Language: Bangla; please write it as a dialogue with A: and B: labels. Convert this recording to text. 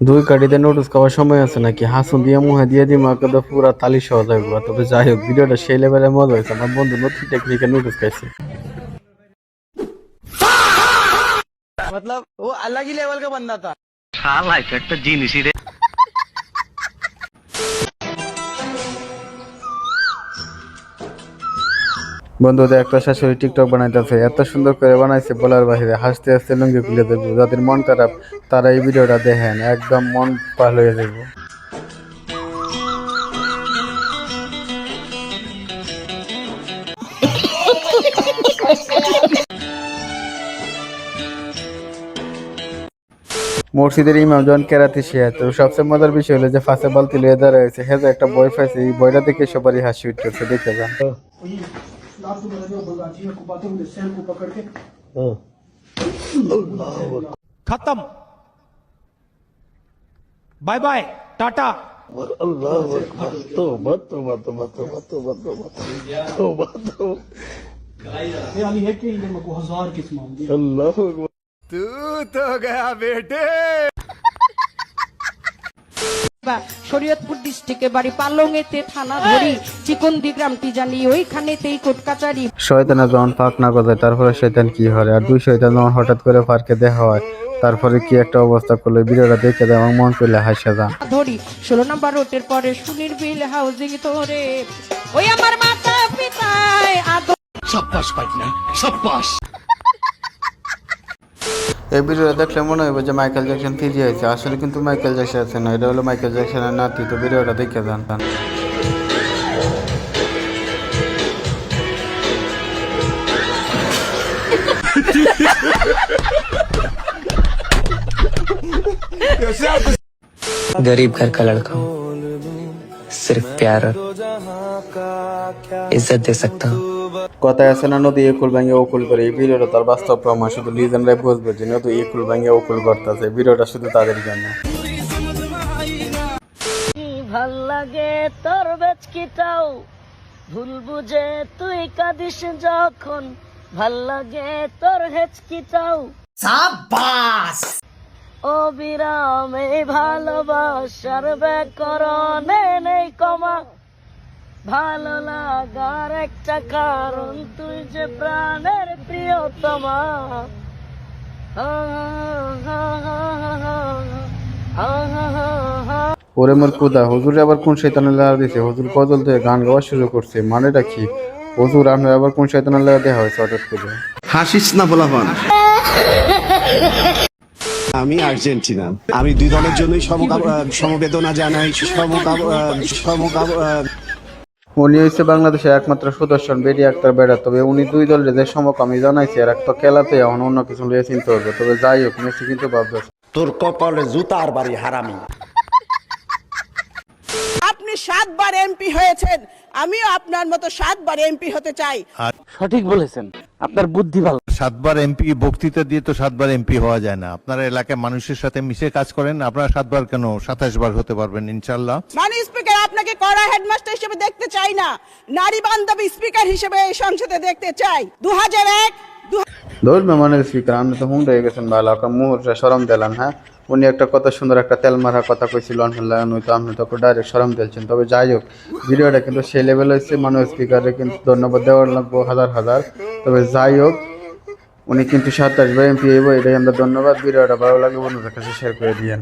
A: দুই কাটিতে নোটিস খাওয়ার সময় আছে নাকি হাসুন দিয়ে মুহে দিয়ে দিই মাকে তো পুরা তালি সহ যাইব। তবে যাই হোক ভিডিওটা সেই লেভেলে মজা হয়েছে। আমার বন্ধু নতুন টেকনিকে নোটিস খাইছে।
B: मतलब वो अलग ही लेवल का बंदा था।
C: শালা এটা একটা জিনিসই রে।
A: বন্ধুদের একটা শাশুড়ি টিকটক বানাইতেছে, এত সুন্দর করে বানাইছে বলার বাহিরে। হাসতে হাসতে লুঙ্গি খুলে দেবো। যাদের মন খারাপ তারা এই ভিডিওটা দেখেন, একদম মন পাল হয়ে যাবো। মসজিদের ইমাম যখন কেরাতে শিয়া, তো সবচেয়ে মজার বিষয় হলো যে ফাঁসে বালতি লিয়ে দাঁড়াইছে, হ্যাঁ একটা বই পাইছে। এই বইটা দেখে সবারই হাসি উঠতেছে, দেখে যান।
D: खत्म, बाय बाय, टाटा।
E: শরীয়তপুর ডিস্ট্রিক্টে বাড়ি, পালংয়েতে থানা ধরি, চিকনদি গ্রামটি জানি, ওইখানেতেই কোর্ট কাচারি।
A: শয়তানা যখন পাক না গজায় তারপরে শয়তান কি হয়, আর দুই শয়তান যখন হঠাৎ করে পার্কে দেখা হয় তারপরে কি একটা অবস্থা করলো। ভিডিওটা দেখে দেয়, আমার মন করলে হাসে যা।
E: ধরি 16 নম্বর রোডের পরে সুনির বিল হাউজিং ধরে, ওই আমার মাতা পিতায় আদর।
C: সাব্বাস পাইনা, সাব্বাস।
A: এই ভিডিওটা দেখলে মনে হবে যে মাইকেল জ্যাকসন ফিরে হয়েছে, আসলে কিন্তু মাইকেল জ্যাকসন আছে না, এটা হলো মাইকেল জ্যাকসনের নাতি। তো ভিডিওটা দেখে যান।
F: गरीब घर का लड़का हूँ, सिर्फ प्यार और इज्जत दे सकता हूँ।
A: কথায় আছে না, নদী একুল ভাঙে ওকুল করে। এই ভিডিওটা তার বাস্তব প্রমাণ। শুধু লিজেন্ডরাই বুঝবে যে নদী একুল ভাঙে ওকুল করতেছে। ভিডিওটা শুধু তাদের জন্য।
G: ভাল লাগে তোর বেচকিটাও, ভুল বুঝে তুই কাঁদিস যখন, ভাল লাগে তোর হেচকিটাও। সাবাস। অবিরামে ভালোবাসার ব্যাকরণে নেই কমা, ভালো লাগার একটা কারণ, তুই যে প্রাণের প্রিয়তমা।
A: ওরে মোর খুদা, হুজুর আবার কোন শয়তানের লাগা দিছে? হুজুর গজল দিয়ে গান গাওয়া শুরু করছে, মানেটা কি? হুজুর আপনার আবার কোন শয়তানের লাগা দেওয়া হয়েছে হঠাৎ করে?
H: হাসিস না বলাফান। আমি আর্জেন্টিনা, আমি দুই দলের জন্যই সমবেদনা জানাই।
A: উনি হচ্ছে বাংলাদেশের একমাত্র সুদর্শন বেরিয়ে আক্তার বেড়া। তবে উনি দুই দলের যে সমকামী জানাইছে, আর একটা খেলাতে এখন অন্য কিছু লিয়ে চিন্তা করবে। তবে যাই হোক, মেসি কিন্তু ভাববে
H: তোর কপালে জুতার বাড়ি হারামি।
I: আপনি 7 বার এমপি হয়েছেন, আমিও আপনার মতো 7 বার এমপি হতে চাই।
B: সঠিক বলেছেন, আপনার বুদ্ধি ভালো।
J: 7 বার এমপি বক্তৃতা দিয়ে তো 7 বার এমপি হওয়া যায় না। আপনারা এলাকায় মানুষের সাথে মিশে কাজ করেন, আপনারা 7 বার কেন 27 বার হতে পারবেন ইনশাল্লাহ।
I: মানে স্পিকার, আপনাকে কড়া হেডমাস্টার হিসেবে দেখতে চাই না, নারী বান্ধবী স্পিকার হিসেবে এই সংসদে দেখতে চাই। 2001
A: ধর্মে মানে স্পিকার আপনি তো হুন্ড হয়ে গেছেন ভালো, আপনার মুহূর্তে সরম দিলেন। হ্যাঁ, উনি একটা কত সুন্দর একটা তেল মারা কথা কইছিল, তো আপনি তো ডাইরেক্ট সরম দিয়েছেন। তবে যাই হোক, ভিডিওটা কিন্তু সেই লেভেল হয়েছে, মানুষ স্পিকারে কিন্তু ধন্যবাদ দেওয়ার লাগবো হাজার হাজার। তবে যাই হোক, উনি কিন্তু 27 বার এমপি হইব, এটাই আমরা ধন্যবাদ। ভিডিওটা ভালো লাগলে বন্ধুদের কাছে শেয়ার করে দিয়েন।